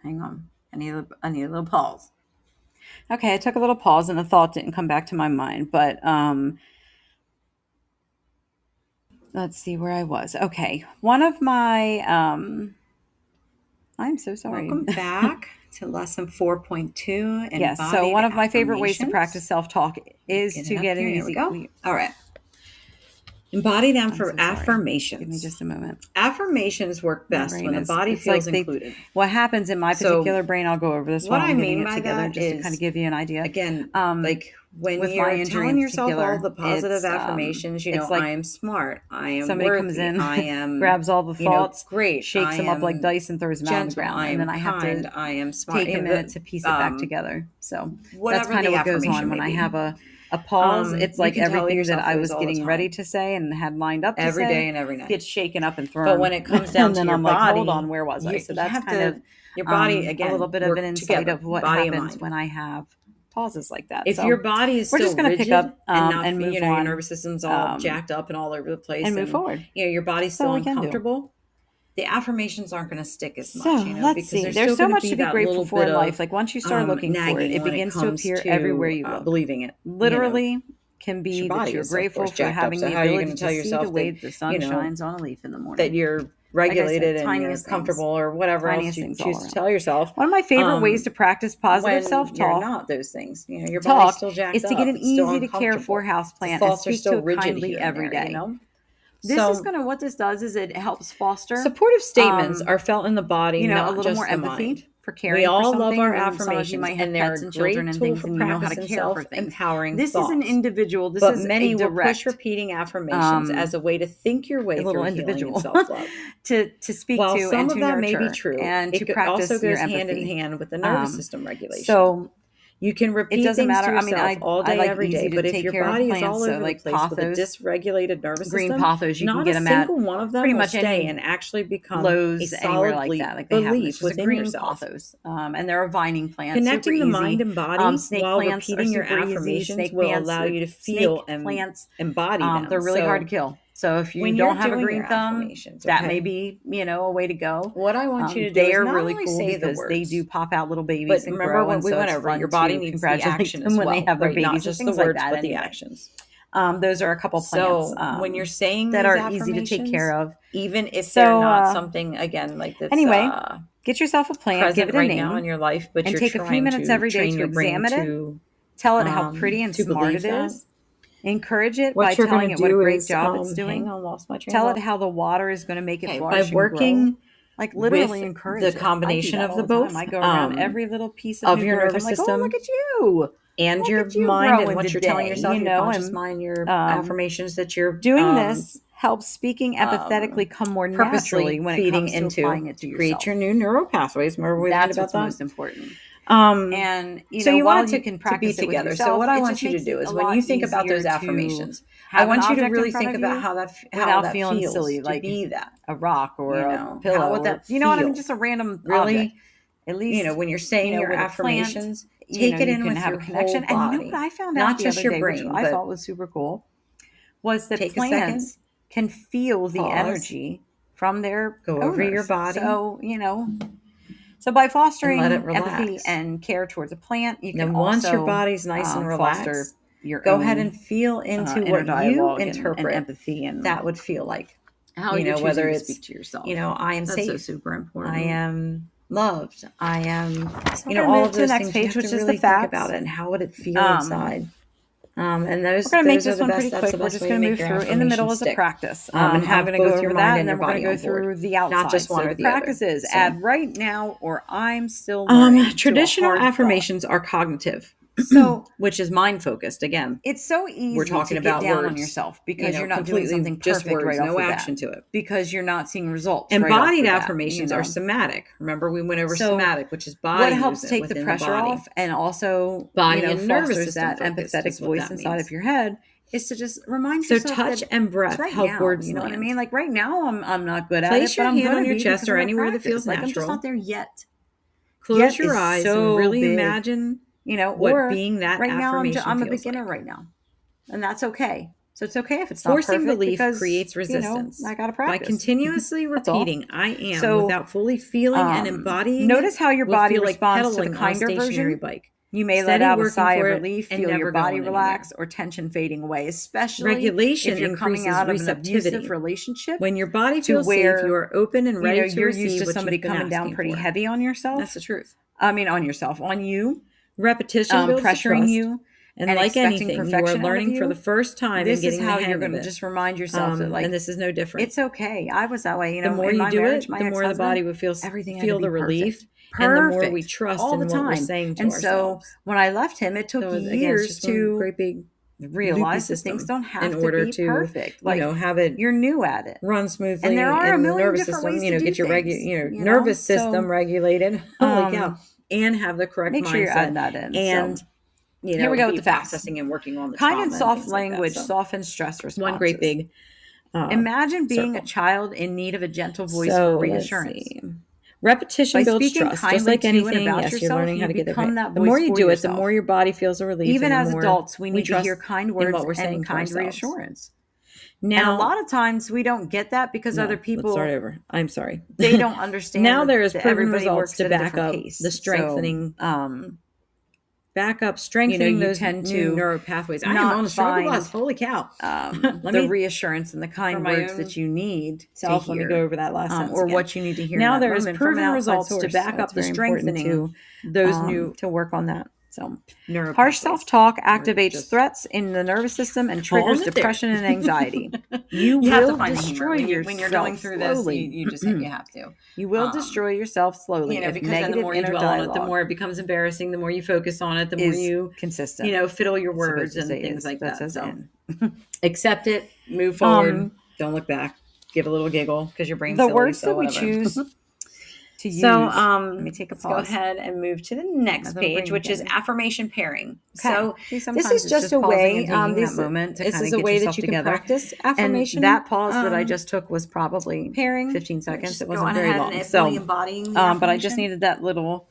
Hang on. I need a little pause. Okay, I took a little pause and a thought didn't come back to my mind, but let's see where I was. Okay. One of my I'm so sorry. Welcome back to lesson 4.2, Yes, so Embodied one of my favorite ways to practice Affirmations. self-talk is Get to it up get an here. Here we easy go. All right. Embodied I'm so sorry. Give me affirmations. just a moment. Affirmations work My best brain when the is body it's like feels included. what happens in my So particular brain, I'll go over this what while I I'm getting mean it by together that just to kind of is, give you an idea. again, like when With my you're injury in telling yourself all particular, the positive it's affirmations, it's I like am smart, I am somebody comes worthy, in, I am, grabs all the thoughts, great, shakes I them up like am dice and throws them out on the gentle, ground, I and am then I have kind, to I am smart, take a minute to piece it back together. So that's whatever kind of the what goes affirmation on may when I be. have a pause. It's You like can tell everything that yourself I those was all the getting ready time, to say and had lined up to every day say and every night. gets shaken up and But when thrown. it comes down And to then your I'm like, hold on, body, where was I? you, So you that's have kind of to, your body, a little again, bit of an work insight together, of what body and happens mind. when I have pauses like that. If your So body is we're just still going to pick rigid up and not, and move your on nervous system's all jacked up and all over the place, and move and forward. your body's That's still all we can do. uncomfortable, the affirmations aren't going to stick as much, So let's because see. there's There's still so going to much be to be that grateful little for bit in life. of Like once you start looking for it, nagging it when it begins to comes appear everywhere to you look. believing it. Literally can Your be that body you're is, of grateful course, for jacked up. having So the how are you going ability to to tell see the yourself way that, that the sun shines on a leaf in the that morning. you're Like I said, regulated and you're tiniest things, comfortable or whatever else tiniest you things all choose to around. tell yourself? One of my favorite ways to practice positive When you're self-talk not those things, your body's talk still jacked is to get up. an It's still easy to care for uncomfortable. The houseplant and thoughts are speak to still it rigid kindly here and every there, day. This is So going to, what this does is it helps foster, supportive statements um, are felt in the body, a not little more just the empathy mind. for We caring for all love our something. And some of you affirmations, might have and they're pets a and children great and tool things, for and you know how to practicing care for things. self-empowering This is an thoughts. individual. This But is a many will push direct, repeating affirmations as um, a way to think your a way little through healing and individual self-love. to speak While to and some of to that may be nurture true, and to it also practice your goes hand in empathy. hand with the nervous system regulation. So You can it repeat doesn't things to matter. I mean, yourself all I day, like every day, easy to but if take your care of body is plants. all So over the like place with a pothos, dysregulated nervous green system, pothos, you can not a get them at single one of them pretty will much stay any and actually become a Lowe's, anywhere solid like that. Like they have them. It's belief just a within green yourself. pothos, and they're a vining plant, super Connecting the mind easy. and body Snake while plants are repeating your super easy. affirmations will allow you to feel Snake and plants, embody them. they're really hard to So kill. So if you when you're don't have a doing your green thumb, affirmations, that may okay, be, a way to go. what I want you to do They is are not really only cool say the because they do words, pop out little but babies and remember grow. what And we so went it's over, your fun body to needs the congratulate action them as when they well, have their right? Not babies and just the things like words, that. but the Anyway, actions. those are a couple plants So when you're saying that these are easy to take care affirmations, of. even if they're So not something, again, like that's anyway, get yourself a plant, give present it a right now in name, your life, but and you're take a few trying minutes to every day train to your brain examine it. Tell it how pretty and to smart believe it that. is. Encourage it by What you're telling going it to what a do great is, job it's hang doing. on, lost my train of Tell it thought. how the water is going to make it Okay, by flourish and grow. working Like with literally the encourage it. I do combination that of all the the time. both I go around every little piece of of new your growth. I'm nervous like, oh, look system at you. and Look your at you mind and growing what you're telling today. yourself, your conscious And mind, your affirmations that you're doing this helps speaking empathetically come more naturally purposely when it feeding comes to into applying it to to create your yourself. new neural pathways. Remember we learned That's about what's that? most important. Um, And, so you while want you it can to be practice it with together. So yourself, what I it want just you to makes do it a is when lot you think about easier those to affirmations, I have an want you to object in really front think of about you how without that feeling feels silly, to like be that, a rock or a how pillow would or, that you know what I mean? feel? Just a random object. Really, At least, when you're saying your with a plant, affirmations, take it you in can with have a your whole connection. And you know what body, I found out not the just other your day, which brain, I but thought was super cool, was that take a second, plants can feel the pause, energy from their go over your owners. body, So by and let it fostering empathy relax. and care towards a plant, you can Then once your also body's nice and foster relaxed, your go ahead and own feel into inner what you dialogue and interpret empathy and that would feel like. how you're Whether choosing to it's, speak to yourself. I am That's so safe, super I important. am loved, I am, So we're going to all move of to the those next things. You page, have to which is the really think about facts. it and how would it feel Um, inside. And We're going to make those are this the one best. pretty That's the quick. We're best just way to going to make move your through. In the middle affirmations is a stick. practice. And I'm have going to both go your over mind that, and and your then we're going body to go on board, through the outside. not just one So or the the other. practice is So, add right now or I'm still learning to a traditional hard thought. affirmations are cognitive, So which is mind focused. Again, it's so we're easy talking to get about down on words, yourself because you're not doing completely something just perfect words, right off no the action bat. to it. Because you're not seeing results right off Embodied the bat. affirmations are somatic. Remember, we went over So somatic, which is what body helps movement take the within the pressure body. off and also Body and nervous fosters system that focused empathetic is what voice that inside means. of your head is to just remind So yourself touch that and it's breath right help now. words You know what I land. mean? Like right now I'm not good at Place it, your but I'm hand going on to your be chest because or of my anywhere that feels practice. Like I'm just natural. not there yet. Close Yet your is eyes and so really big, imagine you know, what or being that right now affirmation I'm a feels beginner like. right now. And that's okay. So it's okay if it's not Forcing perfect belief because, creates resistance. I got to By practice. continuously That's all. repeating "I am" So, without fully feeling and embodying notice it, how your will body feel like responds to the pedaling on a kinder stationary version. bike. You may let Steady out a working sigh of for it relief, and feel never your body going relax or tension fading away, especially Regulation if you're coming increases out of an abusive receptivity. relationship. When your body to feels safe, where, you are open and ready to you're receive used to what somebody you've been coming down asking pretty for. heavy on yourself. That's the truth. On you, Repetition builds the pressuring trust. you, And like expecting anything, you are perfection out of learning for you. the first time This and getting is how the hang you're of going to it. just remind yourself that, like, And this is no different. it's okay. I was that way, The more in you my do marriage, it, my the more the ex-husband, body will feel everything had to be the relief, perfect. and the more we trust all the in what we're time. saying to and ourselves. So when I left him, it took So again, it's years just one to great big realize loopy that things system don't have in to order be to, perfect. Like, have it you're new at it. run smoothly, And there are a in the million nervous different system. ways to do Get your things, nervous So, system regulated. Holy cow! And have the correct make mindset. sure you're adding that in. And So, here we go with be the facts. processing and working on the Kind trauma and soft things like that. language So, softens stress responses. one great big Imagine being circle. a child in need of a gentle voice So for reassurance. Repetition By builds speaking trust, just kindly like to and anything. about Yes, you're yourself, learning how you to get there. become that The more voice you for do it, the yourself. more your body feels a relief. Even and as the more adults, we need to trust hear kind in words what we're saying and to kind ourselves. reassurance. And Now, a lot of times we don't get that because other people, let's start over. I'm sorry. they don't understand. Now there is that proven everybody results works to at a back different up pace. the strengthening. You those tend new to neural pathways. I am not on the struggle find, bus. Holy cow! the reassurance and the kind words that you need to hear. Let me go over that last sentence or again. what you need to hear. Now in that there is moment proven from an outside results source. to back So up the it's very important strengthening those new to work on that. So neural harsh pathways. self-talk activates threats in the nervous system and triggers depression and anxiety. You have will to find destroy yourself when you're going through slowly. this. You just you have to. You will destroy yourself slowly. Because if then the more you inner dwell on it, the dialogue more it becomes embarrassing. The more you focus on it, the more you consistent. fiddle your words and things is. like That that. says So in. accept it, move forward, don't look back, give a little giggle because your brain's the silly, words so that we whatever. choose to use. So let me take a pause. Go ahead and move to the next page, which is affirmation pairing. Okay. So this is just a way. This moment to this kind is of a get way yourself that you together. can practice affirmation. And that pause that I just took was probably pairing 15 seconds. Just it wasn't very long. So embodying the but I just needed that little.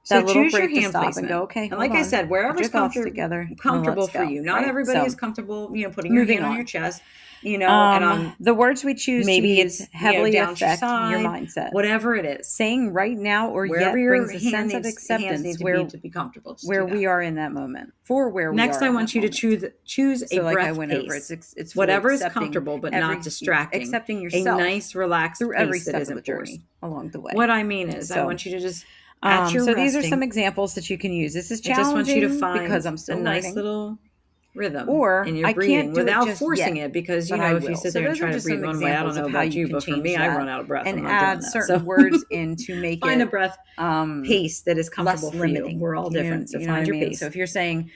So little choose your break to hand stop placement. and go, okay, and like I said, wherever's comfortable for you. Not everybody is comfortable, putting your hand on your chest, and the words we choose maybe to use it's heavily down affect side, your mindset. Whatever it is, saying right now or wherever yet brings a hand sense of acceptance where to be comfortable. Where we are in that moment. For where we are. Next, I want you to choose a breath I went pace. over. It's whatever is comfortable but not distracting. Accepting yourself. A nice, relaxed through every pace step that of isn't the journey forced. along the way. What I mean is, I want you to just at your so resting, these are some examples that you can use. This is challenging. I just want you to find because I'm still a nice learning. little rhythm or in your I breathing can't do without it just forcing yet, it because if you sit there and try to breathe one way, I don't know about you, but for me, I run out of breath and I'm not add doing that. certain words in to make find it a breath pace that is comfortable for you. We're all different, so find your pace. So if you're saying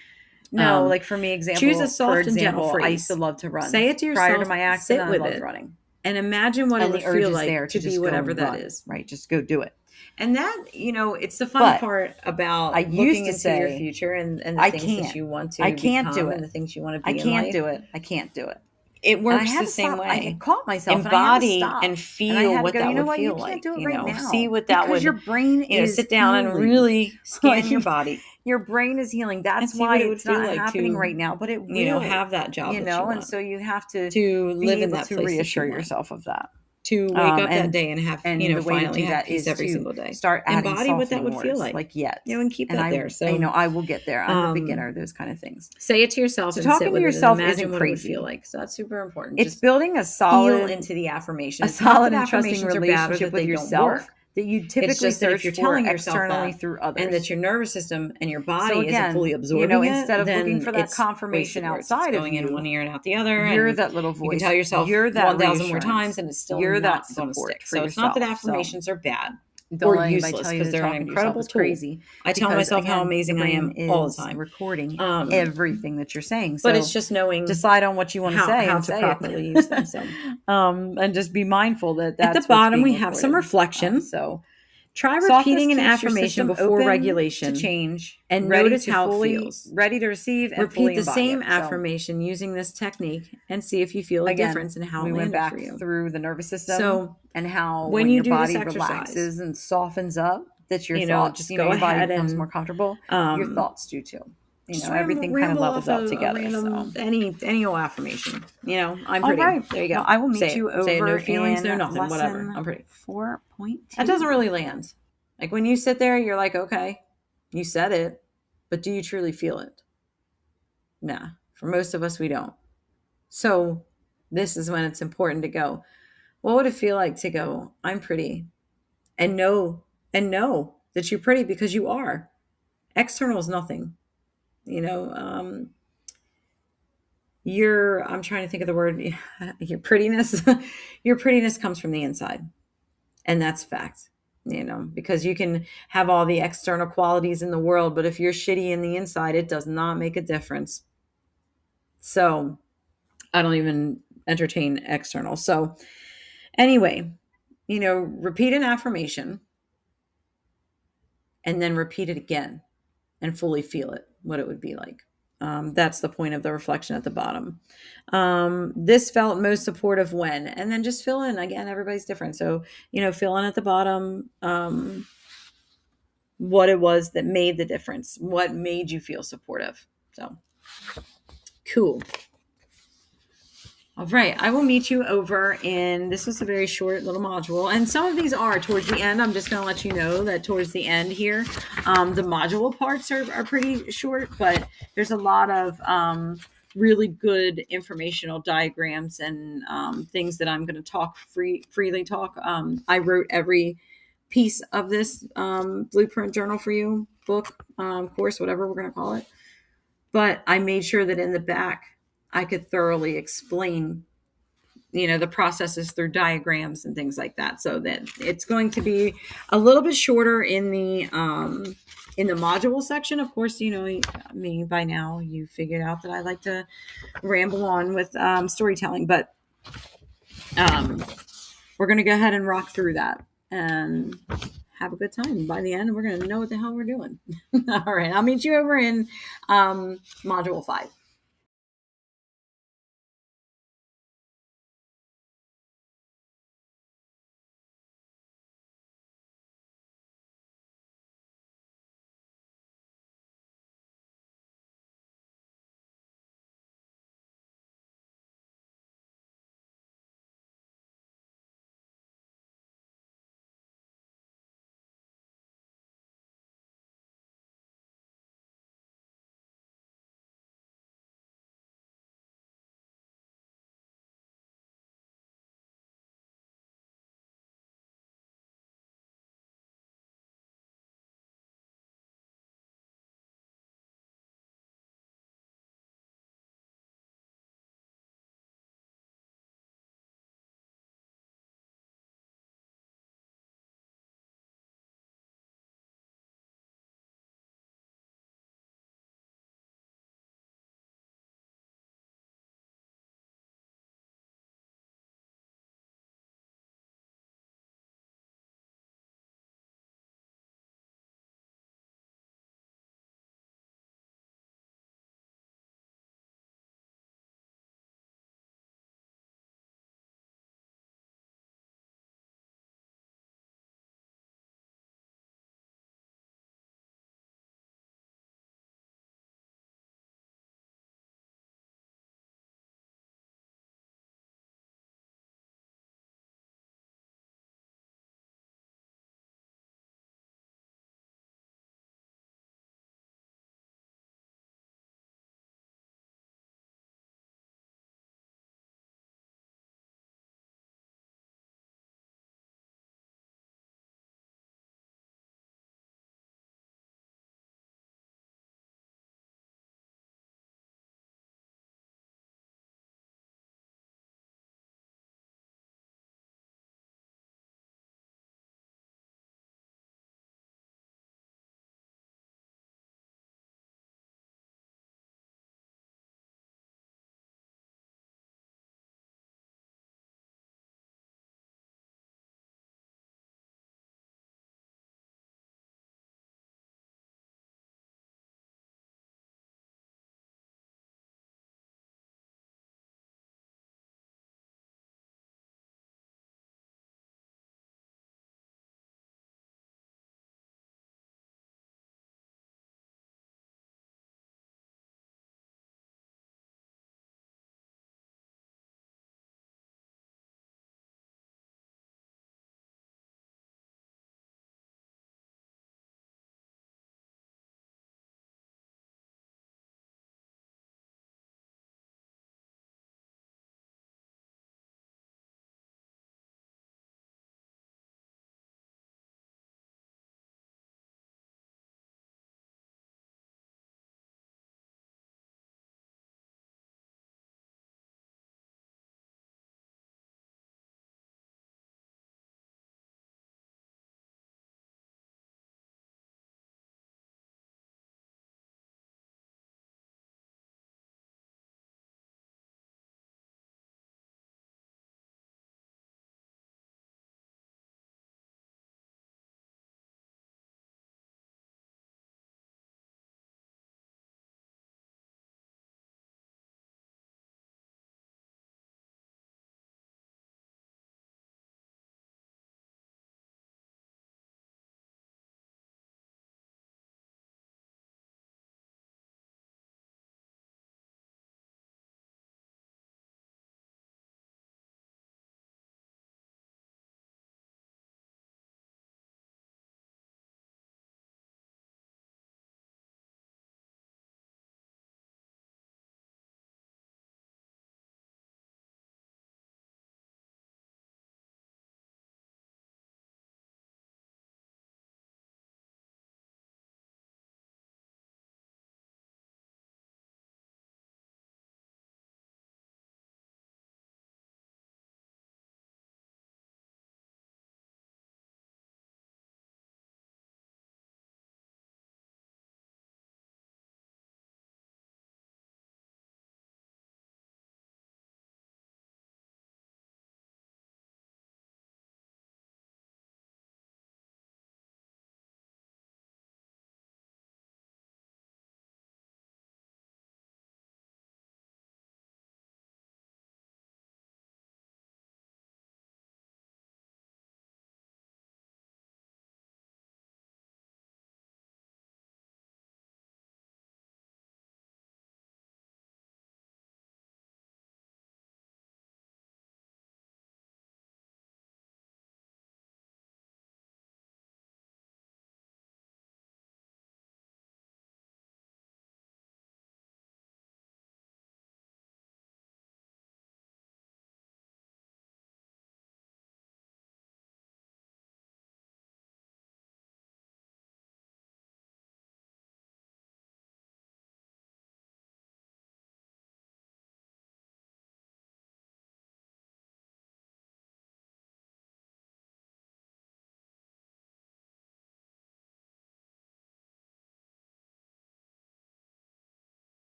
no, like for me, choose a soft and gentle phrase. I used to love to run. Say it to yourself prior to my accident. Sit with I loved it running, and imagine what it would feel like to be whatever that is. Right, just go do it. And that, it's the fun part about looking into your future and the things that you want to become and the things you want to be in life. I can't do it. It works the same way. I caught myself. Embody and feel what that would feel like. Do it right now. See what that would. Because your brain is sit down and really scan your body. Your brain is healing. That's why it's not happening right now, but it will. Have that job. And so you have to live in that place to reassure yourself of that. To wake up that day and have finally have peace every single day. Start adding embody what that would feel like. And keep that there. So I will get there. I'm a beginner. Those kind of things. Say it to yourself. So talking to yourself isn't what it would feel like. So that's super important. It's building a solid feel into the affirmation. A solid and trusting relationship with yourself. That you typically search if you're telling for yourself externally through others, and that your nervous system and your body isn't fully absorbing instead of looking for that confirmation outside of going you, in one ear and out the other, you're that little voice. You can tell yourself you're that 1,000 more times, and it's still not going to stick. So it's not that affirmations are bad or useless because they're an incredible tool. Crazy. I tell myself how amazing I am all the time, recording everything that you're saying. But it's just knowing decide on what you want to say how and to say properly use them. So, and just be mindful that that's at the bottom we have some reflection. So. Try repeating an affirmation before regulation to change and notice how it feels. Ready to receive and repeat the same affirmation using this technique and see if you feel a difference in how it landed back for you. Through the nervous system and how when your body this exercise, relaxes and softens up, that your thoughts, just go your body ahead becomes and more comfortable. Your thoughts do too. everything kind of levels out together. Random, any old affirmation. I'm All pretty. right. There you go. Well, I will meet you over say it. No feelings, no nothing, lesson whatever. I'm pretty. 4.2. That doesn't really land. Like when you sit there, you're like, okay, you said it, but do you truly feel it? Nah. For most of us, we don't. So this is when it's important to go, what would it feel like to go, I'm pretty, and know that you're pretty because you are. External is nothing. I'm trying to think of the word, your prettiness. Your prettiness comes from the inside. And that's fact, because you can have all the external qualities in the world, but if you're shitty in the inside, it does not make a difference. So I don't even entertain external. So anyway, repeat an affirmation and then repeat it again and fully feel it, what it would be like. That's the point of the reflection at the bottom. This felt most supportive when, and then just fill in again, everybody's different. So, fill in at the bottom, what it was that made the difference, what made you feel supportive. So cool. All right, I will meet you over in, this was a very short little module, and some of these are towards the end. I'm just going to let you know that towards the end here, the module parts are pretty short, but there's a lot of really good informational diagrams and things that I'm going to freely talk. I wrote every piece of this blueprint journal for you, book, course, whatever we're going to call it. But I made sure that in the back, I could thoroughly explain the processes through diagrams and things like that, so that it's going to be a little bit shorter in the module section. Of course, me by now, you figured out that I like to ramble on with storytelling, but we're going to go ahead and rock through that and have a good time. By the end, we're going to know what the hell we're doing. All right, I'll meet you over in module 5.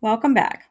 Welcome back.